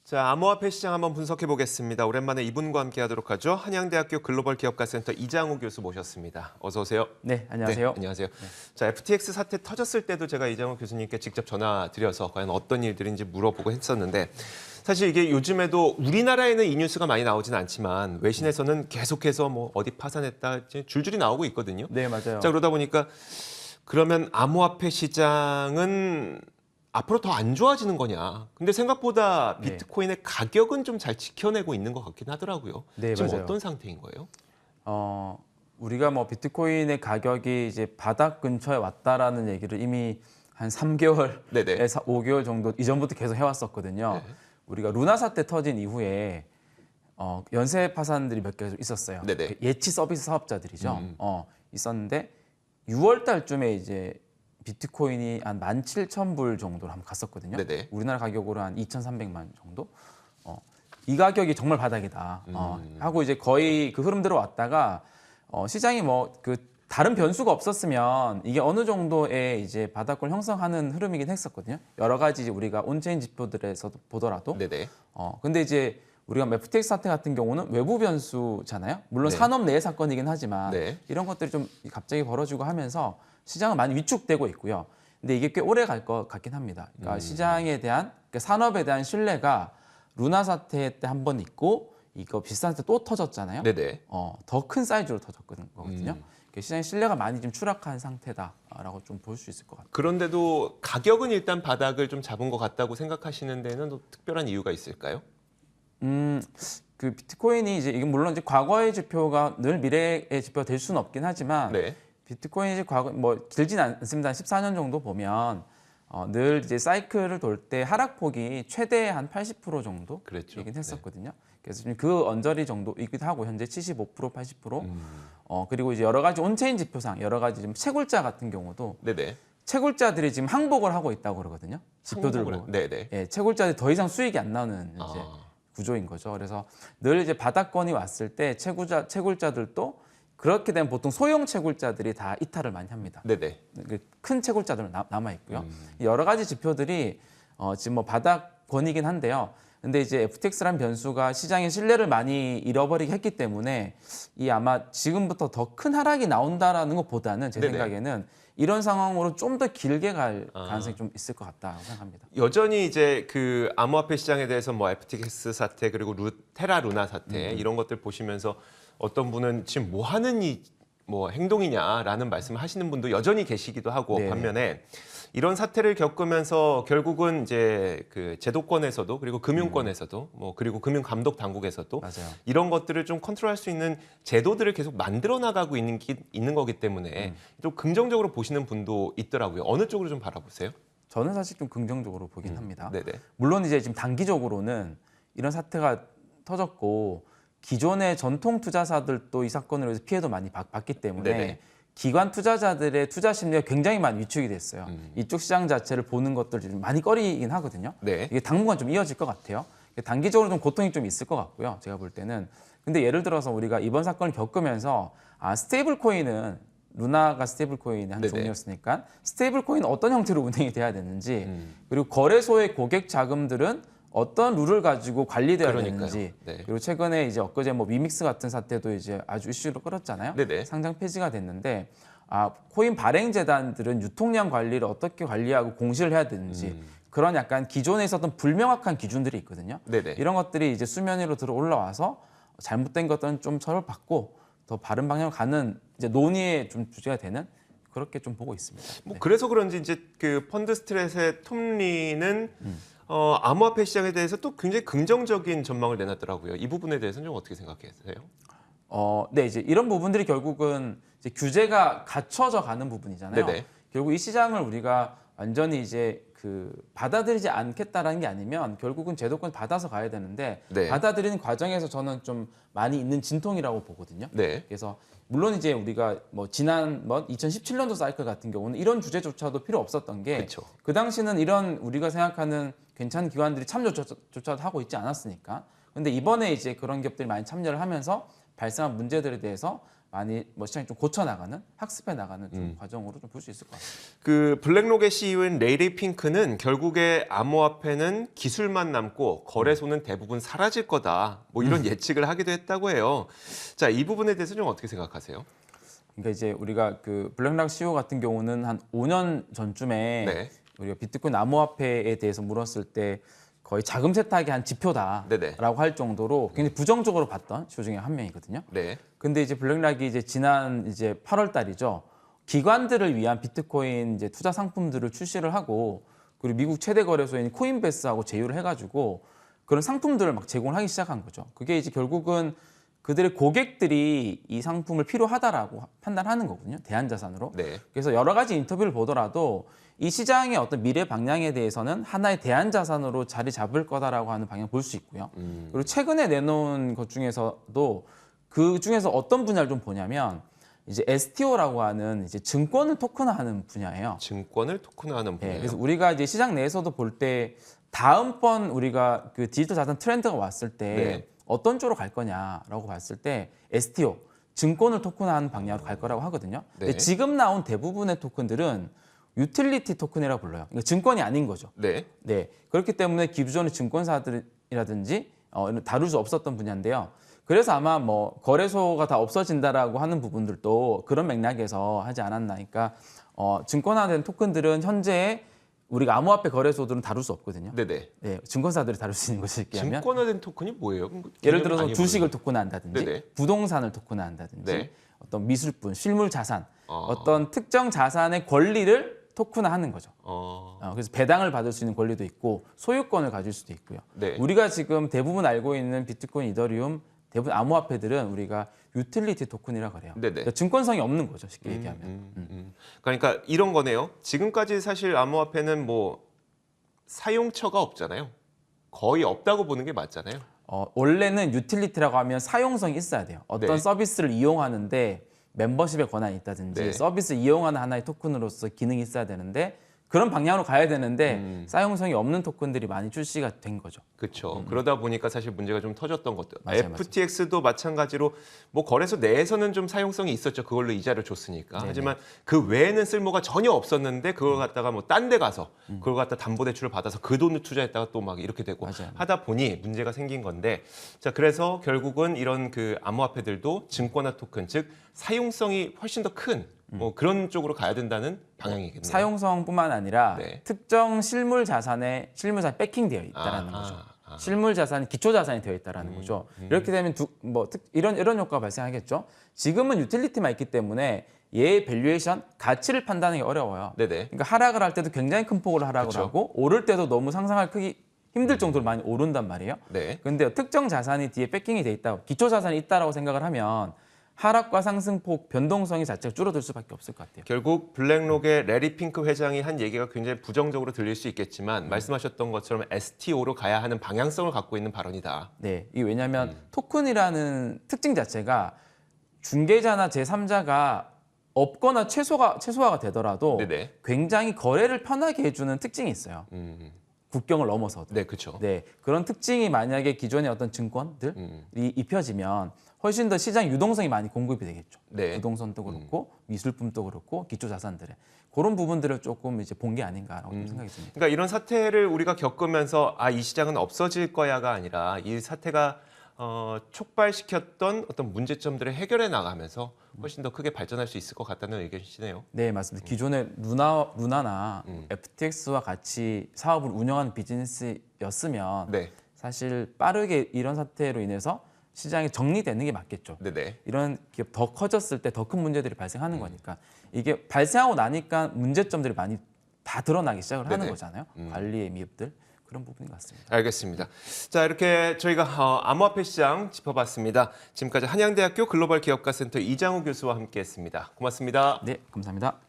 자, 암호화폐 시장 한번 분석해 보겠습니다. 오랜만에 이분과 함께 하도록 하죠. 한양대학교 글로벌 기업가센터 이장우 교수 모셨습니다. 어서 오세요. 네, 안녕하세요. 네, 안녕하세요. 자, FTX 사태 터졌을 때도 제가 이장우 교수님께 직접 전화 드려서 과연 어떤 일들인지 물어보고 했었는데 사실 이게 요즘에도 우리나라에는 이 뉴스가 많이 나오진 않지만 외신에서는 계속해서 뭐 어디 파산했다 이제 줄줄이 나오고 있거든요. 네, 맞아요. 자, 그러다 보니까 그러면 암호화폐 시장은 앞으로 더 안 좋아지는 거냐. 근데 생각보다 네. 비트코인의 가격은 좀 잘 지켜내고 있는 것 같긴 하더라고요. 네, 지금 맞아요. 어떤 상태인 거예요? 우리가 뭐 비트코인의 가격이 이제 바닥 근처에 왔다라는 얘기를 이미 한 3개월에서 네네. 5개월 정도 이전부터 계속 해왔었거든요. 네. 우리가 루나 사태 터진 이후에 연쇄 파산들이 몇 개 있었어요. 네네. 그 예치 서비스 사업자들이죠. 있었는데 6월 달쯤에 이제 비트코인이 한 17,000불 정도로 한번 갔었거든요. 네네. 우리나라 가격으로 한 2,300만 정도. 이 가격이 정말 바닥이다. 하고 이제 거의 그 흐름대로 왔다가 시장이 뭐 그 다른 변수가 없었으면 이게 어느 정도의 이제 바닥권을 형성하는 흐름이긴 했었거든요. 여러 가지 이제 우리가 온체인 지표들에서도 보더라도. 네네. 근데 이제 우리가 FTX 사태 같은 경우는 외부 변수잖아요. 물론 네. 산업 내의 사건이긴 하지만 네. 이런 것들이 좀 갑자기 벌어지고 하면서 시장은 많이 위축되고 있고요. 근데 이게 꽤 오래 갈 것 같긴 합니다. 그러니까 시장에 대한 그러니까 산업에 대한 신뢰가 루나 사태 때 한 번 있고 이거 비슷한 때 또 터졌잖아요. 네네. 더 큰 사이즈로 터졌거든요. 그러니까 시장의 신뢰가 많이 좀 추락한 상태다라고 좀 볼 수 있을 것 같아요. 그런데도 가격은 일단 바닥을 좀 잡은 것 같다고 생각하시는 데는 또 특별한 이유가 있을까요? 그 비트코인이 이제 이게 물론 이제 과거의 지표가 늘 미래의 지표가 될 수는 없긴 하지만 네. 비트코인이 이제 과거 뭐 길진 않습니다. 한 14년 정도 보면 늘 이제 사이클을 돌 때 하락폭이 최대 한 80% 정도 그랬죠. 이긴 했었거든요. 그래서 지금 그 언저리 정도이기도 하고 현재 75% 80% 그리고 이제 여러 가지 온체인 지표상 여러 가지 지금 채굴자 같은 경우도 네네. 채굴자들이 지금 항복을 하고 있다고 그러거든요. 지표들 보고. 네네. 예, 채굴자들이 더 이상 수익이 안 나오는 이제 구조인 거죠. 그래서 늘 이제 바닥권이 왔을 때 채굴자들도 그렇게 되면 보통 소형 채굴자들이 다 이탈을 많이 합니다. 네네. 큰 채굴자들은 남아 있고요. 여러 가지 지표들이 지금 뭐 바닥권이긴 한데요. 근데 이제 FTX라는 변수가 시장의 신뢰를 많이 잃어버리게 했기 때문에 이 아마 지금부터 더 큰 하락이 나온다라는 것보다는 제 네네. 생각에는 이런 상황으로 좀 더 길게 갈 가능성이 좀 있을 것 같다고 생각합니다. 여전히 이제 그 암호화폐 시장에 대해서 뭐 FTX 사태 그리고 테라 루나 사태 이런 것들 보시면서 어떤 분은 지금 뭐 하는 뭐 행동이냐라는 말씀을 하시는 분도 여전히 계시기도 하고 네. 반면에 이런 사태를 겪으면서 결국은 이제 그 제도권에서도 그리고 금융권에서도 뭐 그리고 금융 감독 당국에서도 맞아요. 이런 것들을 좀 컨트롤할 수 있는 제도들을 계속 만들어 나가고 있는 거기 때문에 좀 긍정적으로 보시는 분도 있더라고요. 어느 쪽으로 좀 바라보세요? 저는 사실 좀 긍정적으로 보긴 합니다. 네네. 물론 이제 지금 단기적으로는 이런 사태가 터졌고 기존의 전통 투자사들도 이 사건으로 해서 피해도 많이 봤기 때문에 네네. 기관 투자자들의 투자 심리가 굉장히 많이 위축이 됐어요. 이쪽 시장 자체를 보는 것들이 좀 많이 꺼리긴 하거든요. 네. 이게 당분간 좀 이어질 것 같아요. 단기적으로 좀 고통이 좀 있을 것 같고요. 제가 볼 때는. 근데 예를 들어서 우리가 이번 사건을 겪으면서 스테이블 코인은 루나가 스테이블 코인의 한 네네. 종류였으니까 스테이블 코인은 어떤 형태로 운행이 돼야 되는지 그리고 거래소의 고객 자금들은 어떤 룰을 가지고 관리돼야 그러니까요. 되는지 네. 그리고 최근에 이제 엊그제 뭐 위믹스 같은 사태도 이제 아주 이슈로 끌었잖아요. 네네. 상장 폐지가 됐는데 코인 발행 재단들은 유통량 관리를 어떻게 관리하고 공시를 해야 되는지 그런 약간 기존에 있었던 불명확한 기준들이 있거든요. 네네. 이런 것들이 이제 수면 위로 들어 올라와서 잘못된 것들은 좀 처벌받고 더 바른 방향으로 가는 이제 논의의 좀 주제가 되는 그렇게 좀 보고 있습니다. 뭐 그래서 그런지 이제 그 펀드 스트레스의 톰리는 암호화폐 시장에 대해서 또 굉장히 긍정적인 전망을 내놨더라고요. 이 부분에 대해서는 좀 어떻게 생각하세요? 네, 이제 이런 부분들이 결국은 이제 규제가 갖춰져 가는 부분이잖아요. 네네. 결국 이 시장을 우리가 완전히 이제 그 받아들이지 않겠다라는 게 아니면 결국은 제도권 받아서 가야 되는데 네. 받아들이는 과정에서 저는 좀 많이 있는 진통이라고 보거든요. 네. 그래서 물론 이제 우리가 뭐 지난 2017년도 사이클 같은 경우는 이런 주제조차도 필요 없었던 게 그쵸. 그 당시는 이런 우리가 생각하는 괜찮은 기관들이 참여조차도 하고 있지 않았으니까. 근데 이번에 이제 그런 기업들이 많이 참여를 하면서 발생한 문제들에 대해서 많이 뭐 시장이 좀 고쳐 나가는, 학습해 나가는 좀 과정으로 좀 볼 수 있을 것 같습니다. 그 블랙록의 CEO인 레이리 핑크는 결국에 암호화폐는 기술만 남고 거래소는 대부분 사라질 거다. 뭐 이런 예측을 하기도 했다고 해요. 자, 이 부분에 대해서 좀 어떻게 생각하세요? 그러니까 이제 우리가 그 블랙락 CEO 같은 경우는 한 5년 전쯤에 네. 우리가 비트코인 암호화폐에 대해서 물었을 때 거의 자금 세탁의 한 지표다라고 네네. 할 정도로 굉장히 부정적으로 봤던 CEO 중에 한 명이거든요. 네. 근데 이제 블랙락이 이제 지난 이제 8월 달이죠. 기관들을 위한 비트코인 이제 투자 상품들을 출시를 하고 그리고 미국 최대 거래소인 코인베이스하고 제휴를 해가지고 그런 상품들을 막 제공을 하기 시작한 거죠. 그게 이제 결국은 그들의 고객들이 이 상품을 필요하다라고 판단하는 거거든요. 대안자산으로. 네. 그래서 여러 가지 인터뷰를 보더라도 이 시장의 어떤 미래 방향에 대해서는 하나의 대안자산으로 자리 잡을 거다라고 하는 방향을 볼 수 있고요. 그리고 최근에 내놓은 것 중에서도 그 중에서 어떤 분야를 좀 보냐면 이제 STO라고 하는 이제 증권을 토큰화하는 분야예요. 증권을 토큰화하는 분야예요. 그래서 우리가 이제 시장 내에서도 볼 때 다음번 우리가 그 디지털 자산 트렌드가 왔을 때 네. 어떤 쪽으로 갈 거냐라고 봤을 때 STO 증권을 토큰화하는 방향으로 갈 거라고 하거든요. 네. 근데 지금 나온 대부분의 토큰들은 유틸리티 토큰이라고 불러요. 그러니까 증권이 아닌 거죠. 네. 네. 그렇기 때문에 기존의 증권사들이라든지 다룰 수 없었던 분야인데요. 그래서 아마 뭐 거래소가 다 없어진다라고 하는 부분들도 그런 맥락에서 하지 않았나. 그러니까 증권화된 토큰들은 현재 우리가 암호화폐 거래소들은 다룰 수 없거든요. 네네. 네, 증권사들이 다룰 수 있는 것을 얘기하면 증권화된 토큰이 뭐예요? 예를 들어서 많이 주식을 모르겠네요. 토큰화한다든지 네네. 부동산을 토큰화한다든지 네. 어떤 미술품, 실물 자산, 어떤 특정 자산의 권리를 토큰화하는 거죠. 그래서 배당을 받을 수 있는 권리도 있고 소유권을 가질 수도 있고요. 네. 우리가 지금 대부분 알고 있는 비트코인, 이더리움, 대부분 암호화폐들은 우리가 유틸리티 토큰이라고 그래요. 네네. 그러니까 증권성이 없는 거죠, 쉽게 얘기하면. 그러니까 이런 거네요. 지금까지 사실 암호화폐는 뭐 사용처가 없잖아요. 거의 없다고 보는 게 맞잖아요. 원래는 유틸리티라고 하면 사용성이 있어야 돼요. 어떤 네. 서비스를 이용하는데 멤버십의 권한이 있다든지 네. 서비스 이용하는 하나의 토큰으로서 기능이 있어야 되는데 그런 방향으로 가야 되는데 사용성이 없는 토큰들이 많이 출시가 된 거죠. 그렇죠. 그러다 보니까 사실 문제가 좀 터졌던 것도. 맞아요, FTX도 마찬가지로 뭐 거래소 내에서는 좀 사용성이 있었죠. 그걸로 이자를 줬으니까. 네네. 하지만 그 외에는 쓸모가 전혀 없었는데 그걸 갖다가 뭐 딴 데 가서 그걸 갖다 담보대출을 받아서 그 돈을 투자했다가 또 막 이렇게 되고 맞아요. 하다 보니 문제가 생긴 건데 자 그래서 결국은 이런 그 암호화폐들도 증권화 토큰 즉 사용성이 훨씬 더 큰 뭐 그런 쪽으로 가야 된다는 방향이겠네요. 사용성뿐만 아니라 네. 특정 실물 자산에 백킹되어 있다라는 거죠. 실물 자산이 기초 자산이 되어 있다라는 거죠. 이렇게 되면 이런 효과가 발생하겠죠. 지금은 유틸리티만 있기 때문에 얘의 밸류에이션 가치를 판단하기 어려워요. 네네. 그러니까 하락을 할 때도 굉장히 큰 폭으로 하락을 그쵸. 하고 오를 때도 너무 상상할 크기 힘들 정도로 많이 오른단 말이에요. 네. 근데 특정 자산이 뒤에 백킹이 돼 있다, 기초 자산이 있다라고 생각을 하면 하락과 상승폭 변동성이 자체가 줄어들 수밖에 없을 것 같아요. 결국 블랙록의 레리 핑크 회장이 한 얘기가 굉장히 부정적으로 들릴 수 있겠지만 말씀하셨던 것처럼 STO로 가야 하는 방향성을 갖고 있는 발언이다. 네, 이게 왜냐하면 토큰이라는 특징 자체가 중개자나 제3자가 없거나 최소화가 되더라도 네네. 굉장히 거래를 편하게 해주는 특징이 있어요. 국경을 넘어서도. 네, 그렇죠. 네, 그런 특징이 만약에 기존의 어떤 증권들이 입혀지면 훨씬 더 시장 유동성이 많이 공급이 되겠죠. 네. 부동산도 그렇고 미술품도 그렇고 기초 자산들에 그런 부분들을 조금 이제 본 게 아닌가라고 좀 생각이 듭니다. 그러니까 이런 사태를 우리가 겪으면서 이 시장은 없어질 거야가 아니라 이 사태가 촉발시켰던 어떤 문제점들을 해결해 나가면서 훨씬 더 크게 발전할 수 있을 것 같다는 의견이시네요. 네, 맞습니다. 기존의 루나나 FTX와 같이 사업을 운영하는 비즈니스였으면 네, 사실 빠르게 이런 사태로 인해서 시장이 정리되는 게 맞겠죠. 네네. 이런 기업 더 커졌을 때 더 큰 문제들이 발생하는 거니까 이게 발생하고 나니까 문제점들이 많이 다 드러나기 시작을 하는 네네. 거잖아요. 관리의 미흡들 그런 부분인 것 같습니다. 알겠습니다. 자, 이렇게 저희가 암호화폐 시장 짚어봤습니다. 지금까지 한양대학교 글로벌 기업가센터 이장우 교수와 함께했습니다. 고맙습니다. 네, 감사합니다.